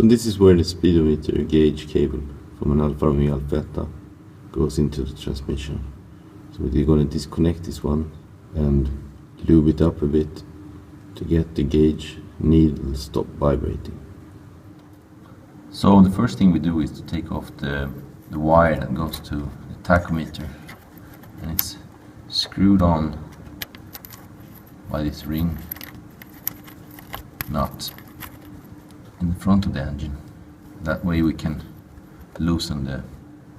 And this is where the speedometer gauge cable from an Alfa Romeo Alfetta goes into the transmission. So we're going to disconnect this one and lube it up a bit to get the gauge needle stop vibrating. So the first thing we do is to take off the wire that goes to the tachometer, and it's screwed on by this ring nut in the front of the engine. That way we can loosen the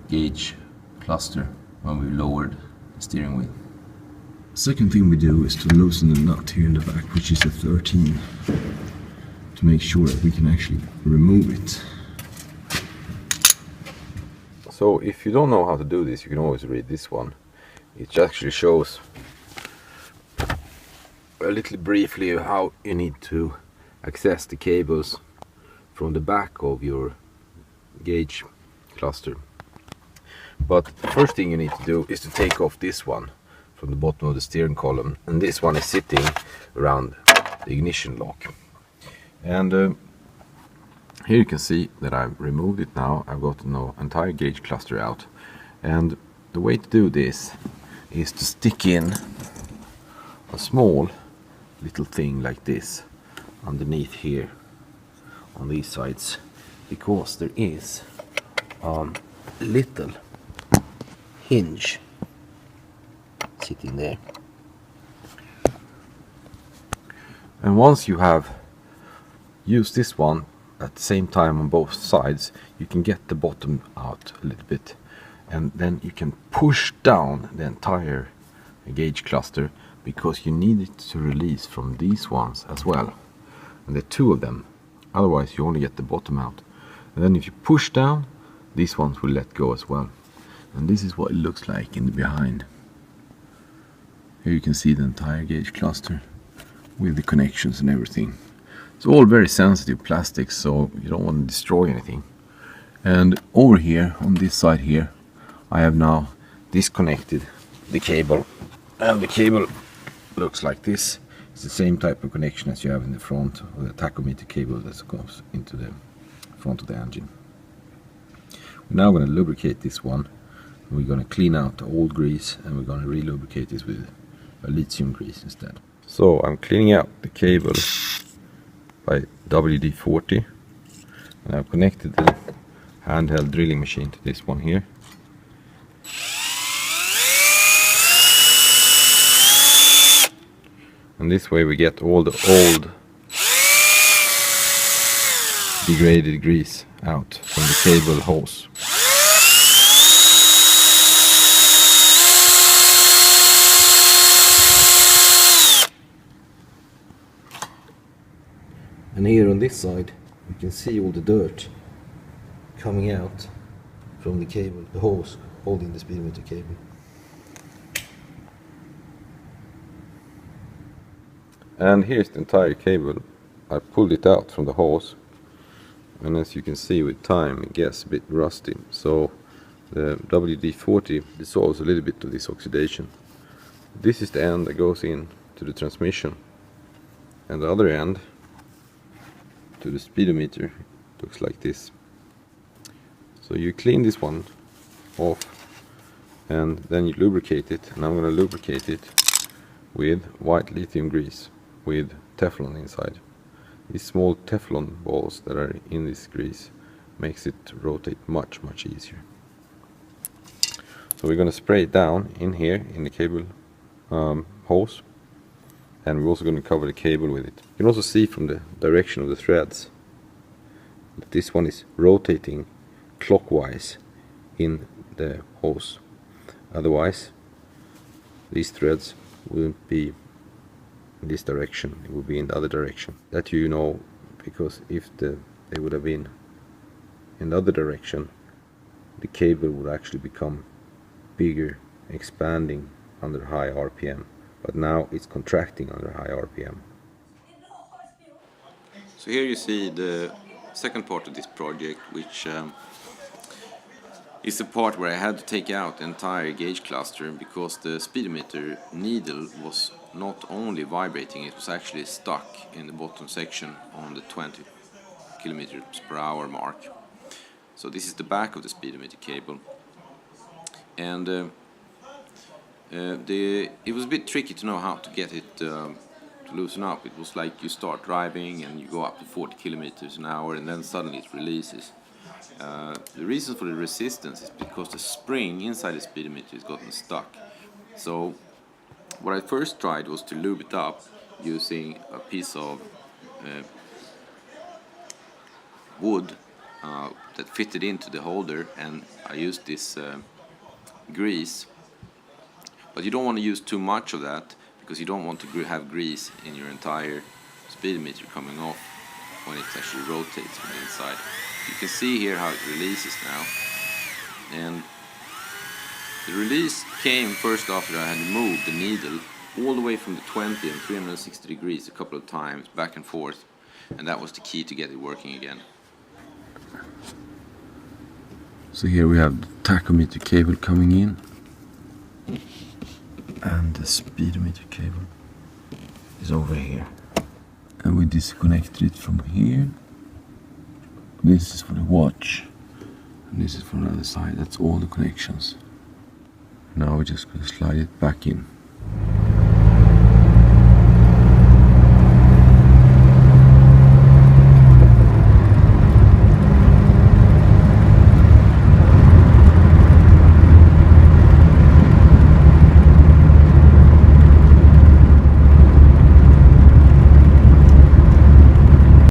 gauge cluster when we lowered the steering wheel. Second thing we do is to loosen the nut here in the back, which is a 13, to make sure that we can actually remove it. So if you don't know how to do this, you can always read this one. It actually shows a little briefly how you need to access the cables from the back of your gauge cluster. But the first thing you need to do is to take off this one from the bottom of the steering column, and this one is sitting around the ignition lock. And here you can see that I've removed it now. I've got the entire gauge cluster out, and the way to do this is to stick in a small little thing like this underneath here on these sides, because there is a little hinge sitting there. And once you have used this one at the same time on both sides, you can get the bottom out a little bit, and then you can push down the entire gauge cluster, because you need it to release from these ones as well, and there are two of them, otherwise you only get the bottom out. And then if you push down, these ones will let go as well. And this is what it looks like in the behind. Here you can see the entire gauge cluster with the connections and everything. It's all very sensitive plastics, so you don't want to destroy anything. And over here, on this side here, I have now disconnected the cable, and the cable looks like this. It's the same type of connection as you have in the front of the tachometer cable that goes into the front of the engine. We're now going to lubricate this one. We're going to clean out the old grease, and we're going to re-lubricate this with a lithium grease instead. So I'm cleaning out the cable by WD-40, and I've connected the handheld drilling machine to this one here. And this way we get all the old degraded grease out from the cable hose. And here on this side you can see all the dirt coming out from the cable, the hose holding the speedometer cable. And here's the entire cable. I pulled it out from the hose, and as you can see, with time it gets a bit rusty, so the WD-40 dissolves a little bit of this oxidation. This is the end that goes in to the transmission, and the other end to the speedometer looks like this. So you clean this one off, and then you lubricate it, and I'm going to lubricate it with white lithium grease with Teflon inside. These small Teflon balls that are in this grease makes it rotate much easier. So we're going to spray it down in here in the cable hose, and we're also going to cover the cable with it. You can also see from the direction of the threads that this one is rotating clockwise in the hose. Otherwise these threads wouldn't be in this direction, it would be in the other direction. That you know, because if they would have been in the other direction, the cable would actually become bigger, expanding under high RPM, but now it's contracting under high RPM. So here you see the second part of this project, which is the part where I had to take out the entire gauge cluster, because the speedometer needle was not only vibrating, it was actually stuck in the bottom section on the 20 km/h mark. So this is the back of the speedometer cable, and it was a bit tricky to know how to get it to loosen up. It was like you start driving and you go up to 40 km/h and then suddenly it releases. The reason for the resistance is because the spring inside the speedometer has gotten stuck. So what I first tried was to lube it up using a piece of wood that fitted into the holder, and I used this grease. But you don't want to use too much of that, because you don't want to have grease in your entire speedometer coming off when it actually rotates from the inside. You can see here how it releases now, and the release came first after I had moved the needle all the way from the 20 and 360 degrees a couple of times back and forth, and that was the key to get it working again. So here we have the tachometer cable coming in and the speedometer cable is over here, and we disconnected it from here. This is for the watch and this is for the other side. That's all the connections. Now we're just going to slide it back in.